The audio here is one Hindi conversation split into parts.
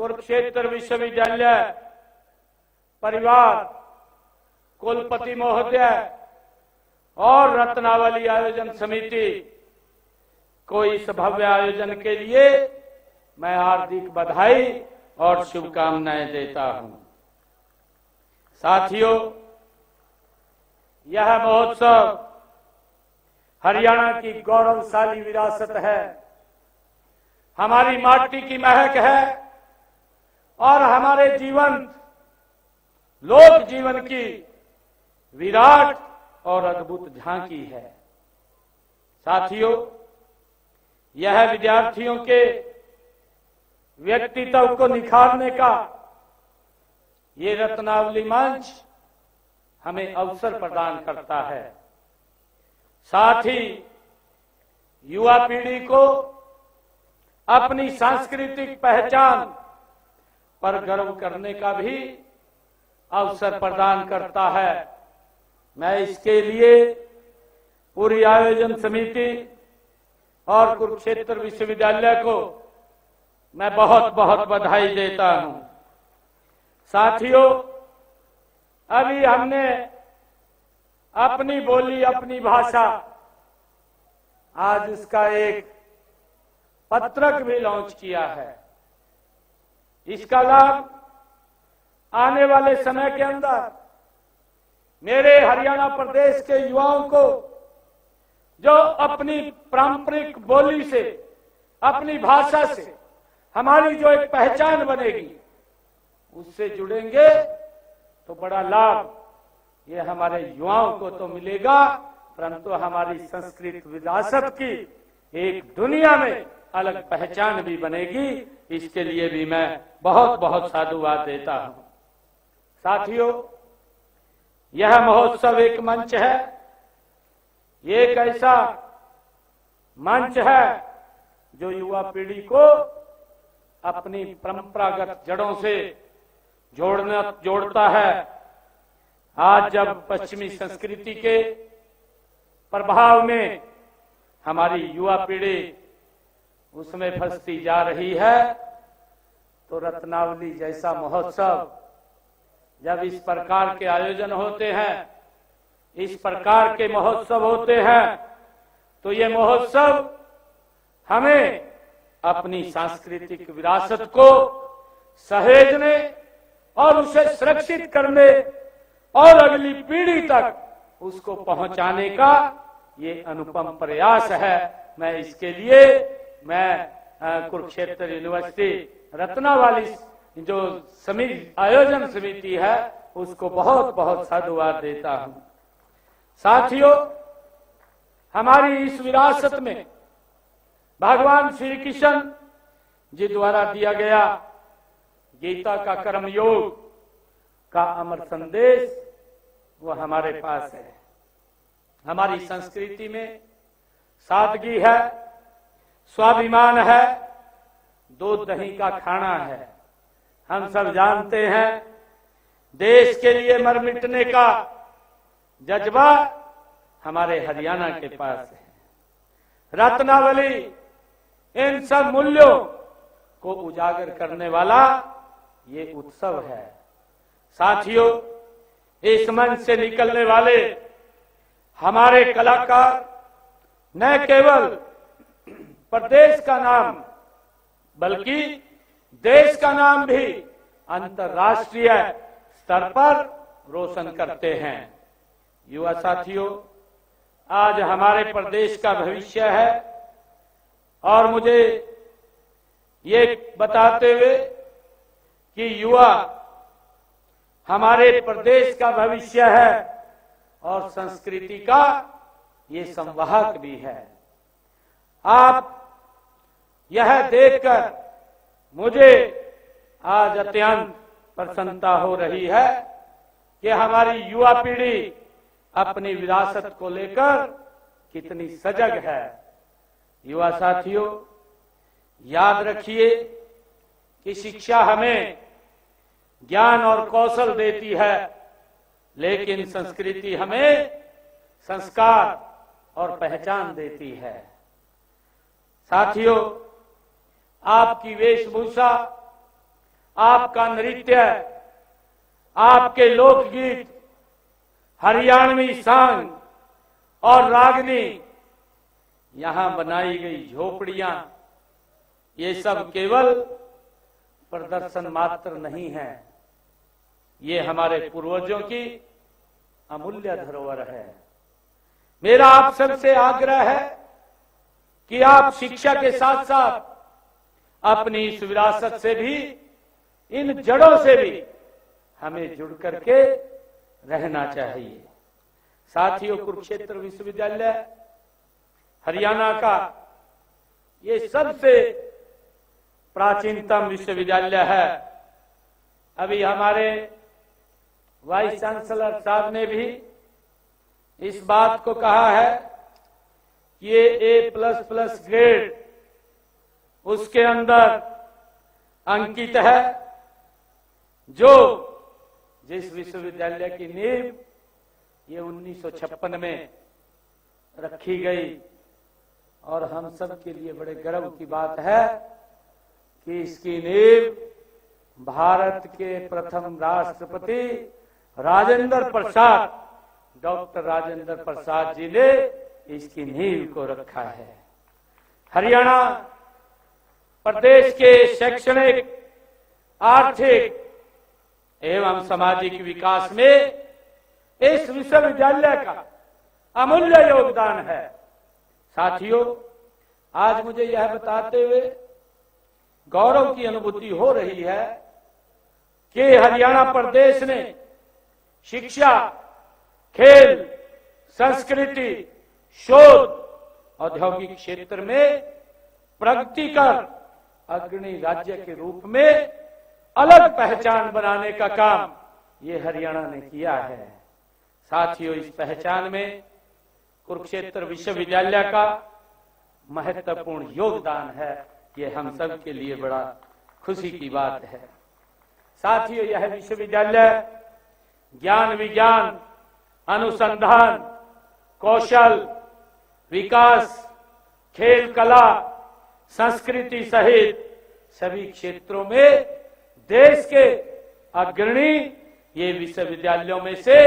कुरुक्षेत्र विश्वविद्यालय परिवार, कुलपति महोदय और रत्नावली आयोजन समिति को इस भव्य आयोजन के लिए मैं हार्दिक बधाई और शुभकामनाएं देता हूं। साथियों, यह महोत्सव हरियाणा की गौरवशाली विरासत है, हमारी माटी की महक है और हमारे जीवन लोक जीवन की विराट और अद्भुत झांकी है। साथियों, यह विद्यार्थियों के व्यक्तित्व को निखारने का ये रत्नावली मंच हमें अवसर प्रदान करता है। साथ ही युवा पीढ़ी को अपनी सांस्कृतिक पहचान पर गर्व करने का भी अवसर प्रदान करता है। मैं इसके लिए पूरी आयोजन समिति और कुरुक्षेत्र विश्वविद्यालय को मैं बहुत बहुत बधाई देता हूं। साथियों, अभी हमने अपनी बोली, अपनी भाषा, आज उसका एक पत्रक भी लॉन्च किया है। इसका लाभ आने वाले समय के अंदर मेरे हरियाणा प्रदेश के युवाओं को, जो अपनी पारंपरिक बोली से, अपनी भाषा से हमारी जो एक पहचान बनेगी, उससे जुड़ेंगे तो बड़ा लाभ ये हमारे युवाओं को तो मिलेगा, परंतु हमारी संस्कृत विरासत की एक दुनिया में अलग पहचान भी बनेगी। इसके लिए भी मैं बहुत बहुत साधुवाद देता हूं। साथियों, यह महोत्सव एक मंच है, ये एक ऐसा मंच है जो युवा पीढ़ी को अपनी परंपरागत जड़ों से जोड़ता है। आज जब पश्चिमी संस्कृति के प्रभाव में हमारी युवा पीढ़ी उसमें फंसती जा रही है, तो रत्नावली जैसा महोत्सव जब इस प्रकार के आयोजन होते हैं, इस प्रकार के महोत्सव होते हैं, तो ये महोत्सव हमें अपनी सांस्कृतिक विरासत को सहेजने और उसे सुरक्षित करने और अगली पीढ़ी तक उसको पहुंचाने का ये अनुपम प्रयास है। मैं इसके लिए कुरुक्षेत्र यूनिवर्सिटी रत्नावली जो आयोजन समिति है उसको बहुत बहुत साधुवाद देता हूं। साथियों, हमारी इस विरासत में भगवान श्री कृष्ण जी द्वारा दिया गया गीता का कर्मयोग का अमर संदेश वो हमारे पास है। हमारी संस्कृति में सादगी है, स्वाभिमान है, दूध दही का खाना है। हम सब जानते हैं, देश के लिए मर मिटने का जज्बा हमारे हरियाणा के पास है। रत्नावली इन सब मूल्यों को उजागर करने वाला ये उत्सव है। साथियों, इस मंच से निकलने वाले हमारे कलाकार न केवल प्रदेश का नाम बल्कि देश का नाम भी अंतर्राष्ट्रीय स्तर पर रोशन करते हैं। युवा साथियों, आज हमारे प्रदेश का भविष्य है और मुझे ये बताते हुए कि युवा हमारे प्रदेश का भविष्य है और संस्कृति का ये संवाहक भी है। आप यह देखकर मुझे आज अत्यंत प्रसन्नता हो रही है कि हमारी युवा पीढ़ी अपनी विरासत को लेकर कितनी सजग है। युवा साथियों, याद रखिए कि शिक्षा हमें ज्ञान और कौशल देती है, लेकिन संस्कृति हमें संस्कार और पहचान देती है। साथियों, आपकी वेशभूषा आपका नृत्य, आपके लोकगीत, हरियाणवी सांग और रागनी, यहां बनाई गई झोपड़ियां, ये सब केवल प्रदर्शन मात्र नहीं है, ये हमारे पूर्वजों की अमूल्य धरोहर है। मेरा आप सबसे आग्रह है कि आप शिक्षा के साथ साथ अपनी इस विरासत से भी, इन जड़ों से भी हमें जुड़ करके रहना चाहिए। साथियों, कुरुक्षेत्र विश्वविद्यालय हरियाणा का ये सबसे प्राचीनतम विश्वविद्यालय है। अभी हमारे वाइस चांसलर साहब ने भी इस बात को कहा है कि ये A++ ग्रेड उसके अंदर अंकित है, जो जिस विश्वविद्यालय की नींव ये 1956 में रखी गई। और हम सब के लिए बड़े गर्व की बात है कि इसकी नींव भारत के प्रथम राष्ट्रपति राजेंद्र प्रसाद, डॉक्टर राजेंद्र प्रसाद जी ने इसकी नींव को रखा है। हरियाणा प्रदेश के शैक्षणिक, आर्थिक एवं सामाजिक विकास में इस विश्वविद्यालय का अमूल्य योगदान है। साथियों, आज मुझे यह बताते हुए गौरव की अनुभूति हो रही है कि हरियाणा प्रदेश ने शिक्षा, खेल, संस्कृति, शोध, औद्योगिक क्षेत्र में प्रगति कर अग्रणी राज्य के रूप में अलग पहचान बनाने का काम ये हरियाणा ने किया है। साथियों, इस पहचान में कुरुक्षेत्र विश्वविद्यालय का महत्वपूर्ण योगदान है, ये हम सब के लिए बड़ा खुशी की बात है। साथियों, यह विश्वविद्यालय ज्ञान, विज्ञान, अनुसंधान, कौशल, विकास, खेल, कला, संस्कृति सहित सभी क्षेत्रों में देश के अग्रणी ये विश्वविद्यालयों में से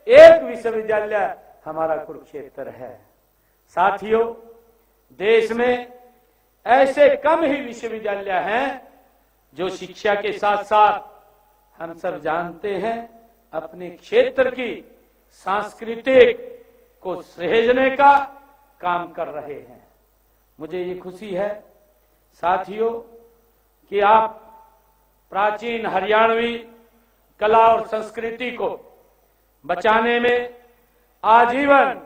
एक विश्वविद्यालय हमारा कुरुक्षेत्र है। साथियों, देश में ऐसे कम ही विश्वविद्यालय हैं जो शिक्षा के साथ साथ, हम सब जानते हैं, अपने क्षेत्र की सांस्कृतिक को सहेजने का काम कर रहे हैं। मुझे ये खुशी है साथियों कि आप प्राचीन हरियाणवी कला और संस्कृति को बचाने में आजीवन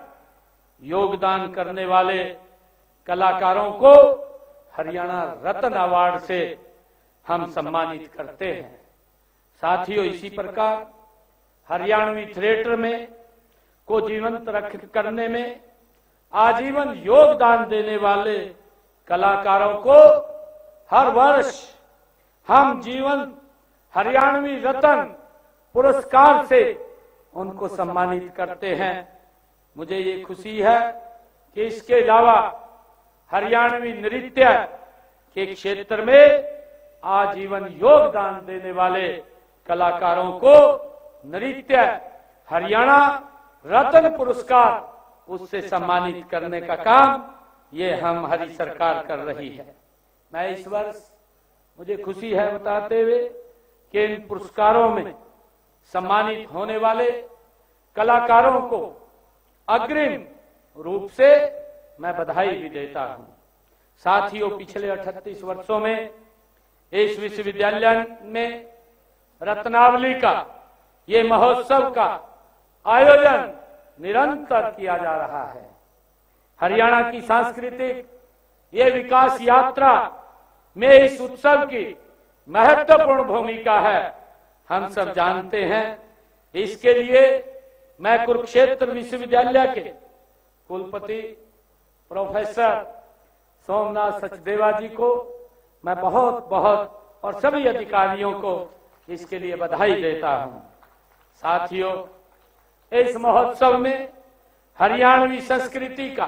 योगदान करने वाले कलाकारों को हरियाणा रत्न अवार्ड से हम सम्मानित करते हैं। साथियों, इसी प्रकार हरियाणवी थिएटर में को जीवंत करने में आजीवन योगदान देने वाले कलाकारों को हर वर्ष हम जीवन हरियाणवी रत्न पुरस्कार से उनको सम्मानित करते हैं। मुझे ये खुशी है कि इसके अलावा हरियाणवी नृत्य के क्षेत्र में आजीवन योगदान देने वाले कलाकारों को नृत्य हरियाणा रत्न पुरस्कार उससे सम्मानित करने का काम ये हम हरी सरकार कर रही है। मैं इस वर्ष, मुझे खुशी है बताते हुए कि इन पुरस्कारों में सम्मानित होने वाले कलाकारों को अग्रिम रूप से मैं बधाई भी देता हूं। साथियों, पिछले 38 वर्षों में इस विश्वविद्यालय में रत्नावली का ये महोत्सव का आयोजन निरंतर किया जा रहा है। हरियाणा की सांस्कृतिक ये विकास यात्रा में इस उत्सव की महत्वपूर्ण भूमिका है, हम सब जानते हैं। इसके लिए मैं कुरुक्षेत्र विश्वविद्यालय के कुलपति प्रोफेसर सोमनाथ सचदेवा जी को मैं बहुत बहुत और सभी अधिकारियों को इसके लिए बधाई देता हूं। साथियों, इस महोत्सव में हरियाणवी संस्कृति का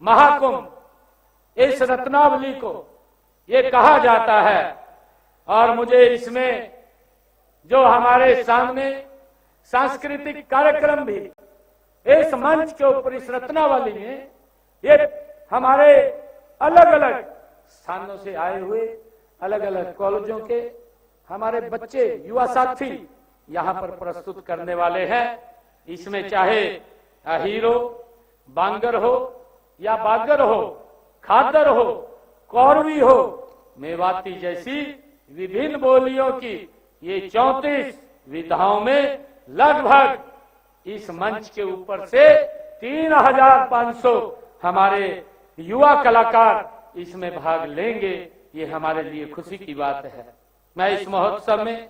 महाकुंभ, इस रत्नावली को ये कहा जाता है और मुझे इसमें जो हमारे सामने सांस्कृतिक कार्यक्रम भी इस मंच के ऊपर इस रत्नावली में ये हमारे अलग अलग स्थानों से आए हुए अलग अलग कॉलेजों के हमारे बच्चे युवा साथी यहाँ पर प्रस्तुत करने वाले हैं। इसमें चाहे हीरो, बांगर हो या बागर हो, खादर हो, कौरवी हो, मेवाती जैसी विभिन्न बोलियों की ये 34 विधाओं में लगभग इस मंच के ऊपर से 3500 हमारे युवा कलाकार इसमें भाग लेंगे। ये हमारे लिए खुशी की बात है। मैं इस महोत्सव में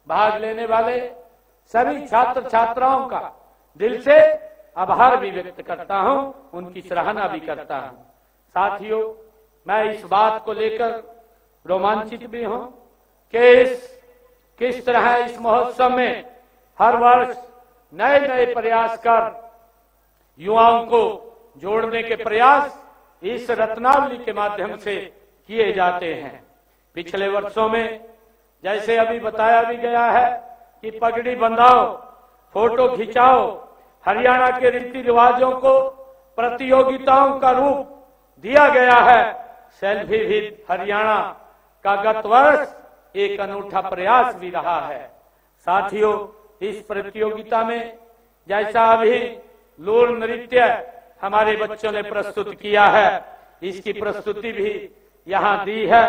भाग लेने वाले सभी छात्र छात्राओं का दिल से आभार भी व्यक्त करता हूं, उनकी सराहना भी करता हूं। साथियों, मैं इस बात को लेकर रोमांचित भी हूं कि किस तरह इस महोत्सव में हर वर्ष नए नए प्रयास कर युवाओं को जोड़ने के प्रयास इस रत्नावली के माध्यम से किए जाते हैं। पिछले वर्षों में जैसे अभी बताया भी गया है कि पगड़ी बंधाओ, फोटो खिंचाओ, हरियाणा के रीति रिवाजों को प्रतियोगिताओं का रूप दिया गया है। सेल्फी विद हरियाणा का गत वर्ष एक अनूठा प्रयास भी रहा है। साथियों, इस प्रतियोगिता में जैसा अभी लोर नृत्य हमारे बच्चों ने प्रस्तुत किया है, इसकी प्रस्तुति भी यहाँ दी है।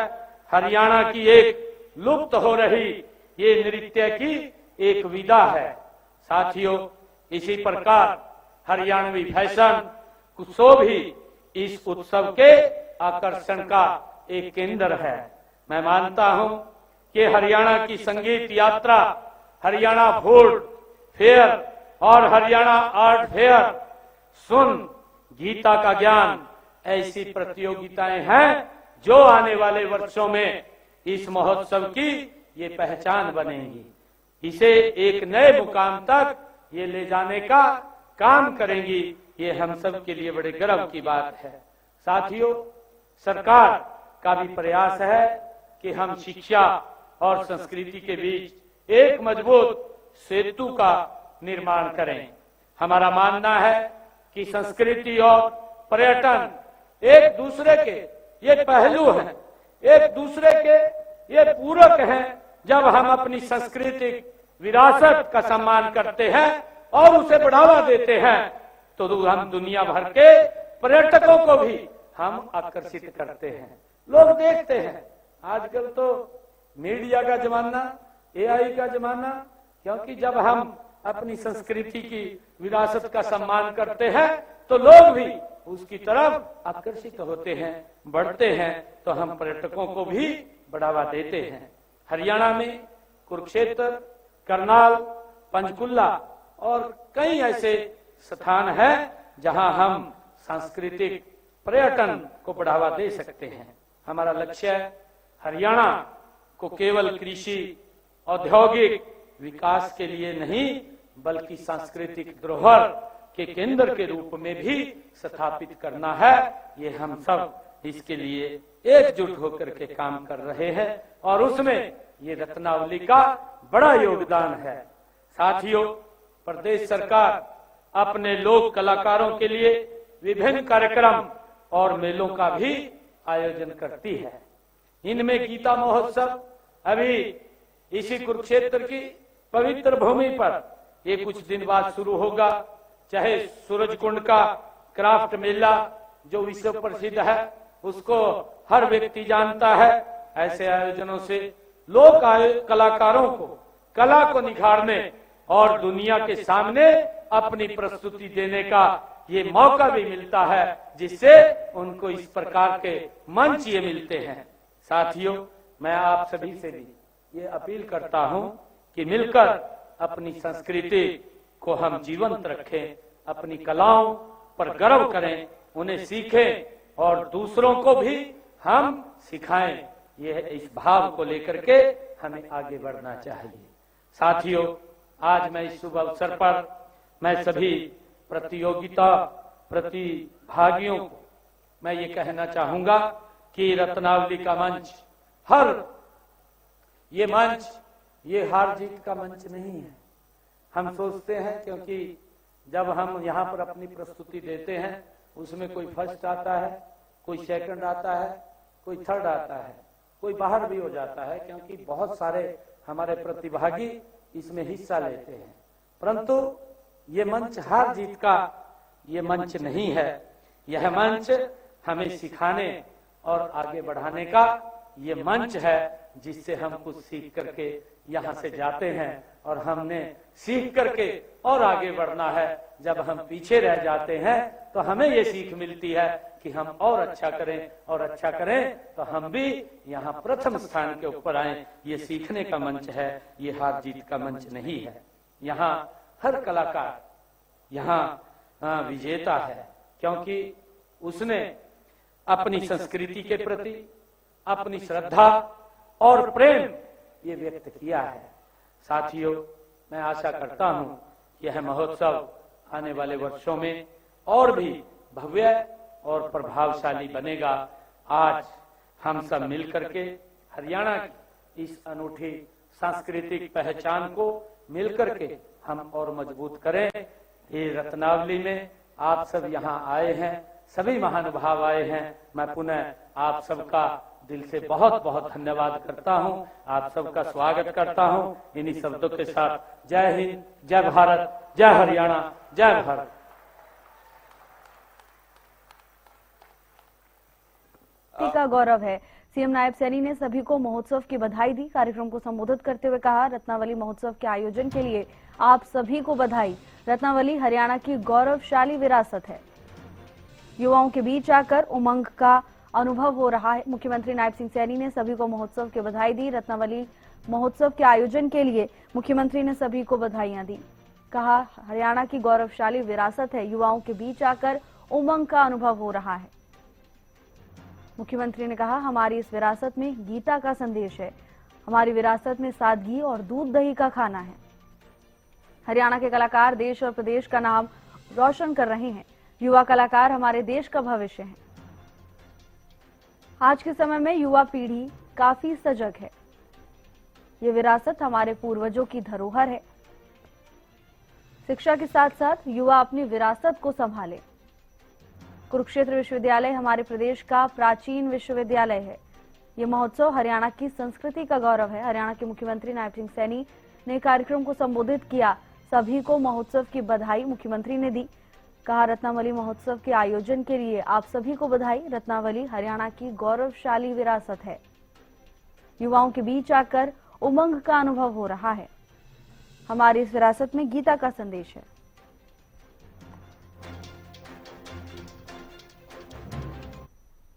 हरियाणा की एक लुप्त हो रही ये नृत्य की एक विधा है। साथियों, इसी प्रकार हरियाणवी फैशन उत्सव भी इस उत्सव के आकर्षण का एक केंद्र है। मैं मानता हूं कि हरियाणा की संगीत यात्रा, हरियाणा फूड फेयर और हरियाणा आर्ट फेयर, सुन गीता का ज्ञान ऐसी प्रतियोगिताएं हैं जो आने वाले वर्षों में इस महोत्सव की ये पहचान बनेंगी। इसे एक नए मुकाम तक ये ले जाने का काम करेंगी। ये हम सब के लिए बड़े गर्व की बात है। साथियों, सरकार का भी प्रयास है कि हम शिक्षा और संस्कृति के बीच एक मजबूत सेतु का निर्माण करें। हमारा मानना है कि संस्कृति और पर्यटन एक दूसरे के ये पहलू हैं, एक दूसरे के ये पूरक हैं। जब हम अपनी सांस्कृतिक विरासत का सम्मान करते हैं और उसे बढ़ावा देते हैं तो हम दुनिया भर के पर्यटकों को भी हम आकर्षित करते हैं। लोग देखते हैं, आजकल तो मीडिया का जमाना, एआई का जमाना, क्योंकि जब हम अपनी संस्कृति की विरासत का सम्मान करते हैं तो लोग भी उसकी तरफ आकर्षित होते हैं, बढ़ते हैं, तो हम पर्यटकों को भी बढ़ावा देते हैं। हरियाणा में कुरुक्षेत्र, करनाल, पंचकुला और कई ऐसे स्थान हैं जहां हम सांस्कृतिक पर्यटन को बढ़ावा दे सकते हैं। हमारा लक्ष्य हरियाणा को केवल कृषि, औद्योगिक विकास के लिए नहीं बल्कि सांस्कृतिक धरोहर के केंद्र के रूप में भी स्थापित करना है। ये हम सब इसके लिए एकजुट होकर के काम कर रहे हैं और उसमें ये रत्नावली का बड़ा योगदान है। साथियों, प्रदेश सरकार अपने लोक कलाकारों के लिए विभिन्न कार्यक्रम और मेलों का भी आयोजन करती है। इनमें गीता महोत्सव अभी इसी कुरुक्षेत्र की पवित्र भूमि पर ये कुछ दिन बाद शुरू होगा। चाहे सूरजकुंड का क्राफ्ट मेला जो विश्व प्रसिद्ध है उसको हर व्यक्ति जानता है। ऐसे आयोजनों से लोक कलाकारों को कला को निखारने और दुनिया के सामने अपनी प्रस्तुति देने का ये मौका भी मिलता है, जिससे उनको इस प्रकार के मंच ये मिलते हैं। साथियों, मैं आप सभी से भी ये अपील करता हूं कि मिलकर अपनी संस्कृति को हम जीवंत रखें, अपनी कलाओं पर गर्व करें, उन्हें सीखें और दूसरों को भी हम सिखाएं। ये इस भाव को लेकर के हमें आगे बढ़ना चाहिए। साथियों, आज मैं इस शुभ अवसर पर मैं सभी प्रतियोगिता प्रतिभागियों को मैं ये कहना चाहूंगा कि रत्नावली का मंच हर ये मंच ये हार जीत का मंच नहीं है। हम सोचते हैं क्योंकि जब हम यहाँ पर अपनी प्रस्तुति देते हैं उसमें कोई फर्स्ट आता है, कोई सेकंड आता है, कोई थर्ड आता है, कोई बाहर भी हो जाता है, क्योंकि बहुत सारे हमारे प्रतिभागी इसमें हिस्सा लेते हैं। परंतु ये मंच हार जीत का ये मंच नहीं है। यह मंच हमें सिखाने और आगे बढ़ाने का ये मंच है, जिससे हम कुछ सीख करके यहाँ से जाते हैं और हमने सीख करके और आगे बढ़ना है। जब हम पीछे रह जाते हैं तो हमें ये सीख मिलती है कि हम और अच्छा करें, और अच्छा करें तो हम भी यहाँ प्रथम स्थान के ऊपर आए। ये सीखने का मंच है, ये हार जीत का मंच नहीं है। यहाँ हर कलाकार यहाँ विजेता है, क्योंकि उसने अपनी संस्कृति के प्रति अपनी श्रद्धा और प्रेम ये व्यक्त किया है। साथियों, मैं आशा करता हूं कि यह महोत्सव आने वाले वर्षों में और भी भव्य और प्रभावशाली बनेगा। आज हम सब मिलकर के हरियाणा की इस अनूठी सांस्कृतिक पहचान को मिलकर के हम और मजबूत करें। ये रत्नावली में आप सब यहाँ आए हैं, सभी महानुभाव आए हैं। मैं पुनः आप सबका दिल से बहुत बहुत धन्यवाद करता हूं, आप सबका स्वागत करता हूं। इन्हीं शब्दों के साथ जय हिंद, जय भारत, जय हरियाणा, जय भारत। का गौरव है। सीएम नायब सैनी ने सभी को महोत्सव की बधाई दी। कार्यक्रम को संबोधित करते हुए कहा, रत्नावली महोत्सव के आयोजन के लिए आप सभी को बधाई। रत्नावली हरियाणा की गौरवशाली विरासत है। युवाओं के बीच आकर उमंग का अनुभव हो रहा है। मुख्यमंत्री नायब सिंह सैनी ने सभी को महोत्सव की बधाई दी। रत्नावली महोत्सव के आयोजन के लिए मुख्यमंत्री ने सभी को बधाइयां दी। कहा, हरियाणा की गौरवशाली विरासत है, युवाओं के बीच आकर उमंग का अनुभव हो रहा है। मुख्यमंत्री ने कहा, हमारी इस विरासत में गीता का संदेश है। हमारी विरासत में सादगी और दूध दही का खाना है। हरियाणा के कलाकार देश और प्रदेश का नाम रोशन कर रहे हैं। युवा कलाकार हमारे देश का भविष्य है। आज के समय में युवा पीढ़ी काफी सजग है। ये विरासत हमारे पूर्वजों की धरोहर है। शिक्षा के साथ साथ युवा अपनी विरासत को संभाले। कुरुक्षेत्र विश्वविद्यालय हमारे प्रदेश का प्राचीन विश्वविद्यालय है। ये महोत्सव हरियाणा की संस्कृति का गौरव है। हरियाणा के मुख्यमंत्री नायब सिंह सैनी ने कार्यक्रम को संबोधित किया। सभी को महोत्सव की बधाई मुख्यमंत्री ने दी। कहा, रत्नावली महोत्सव के आयोजन के लिए आप सभी को बधाई। रत्नावली हरियाणा की गौरवशाली विरासत है। युवाओं के बीच आकर उमंग का अनुभव हो रहा है। हमारी इस विरासत में गीता का संदेश है।